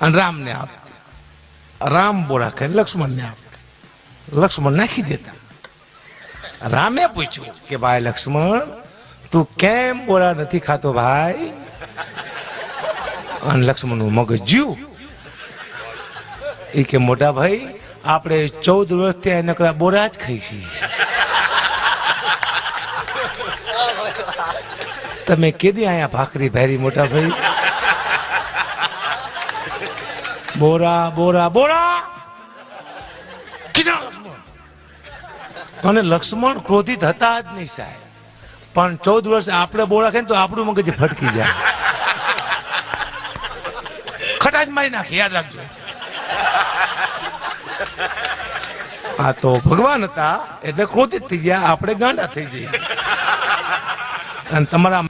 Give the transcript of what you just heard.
અને રામને આપતી. રામ બોરા ખાઈને લક્ષ્મણને આપતા. લક્ષ્મણ નાખી દેતા. રામે પૂછ્યું કે ભાઈ લક્ષ્મણ, તું કેમ બોરા નથી ખાતો ભાઈ? અને લક્ષ્મણનું મગજ જ્યું. એ કે મોટા ભાઈ, આપણે 14 વર્ષથી નકરા બોરા જ ખાઈ છીએ. તમે કેદી અહીંયા ભાખરી ભારી મોટા ભાઈ? બોરા બોરા બોરા. અને લક્ષ્મણ ક્રોધિત હતા જ નહીં સાહેબ, પણ 14 વર્ષ આપણે બોરા ખાઈને તો આપણું મગજ ફટકી જાય. ખટાશ મારી નાખી, યાદ રાખજો. આ તો ભગવાન હતા એટલે ક્રોધિત થઈ ગયા, આપણે ગાંડા થઈ જઈએ. અને તમારા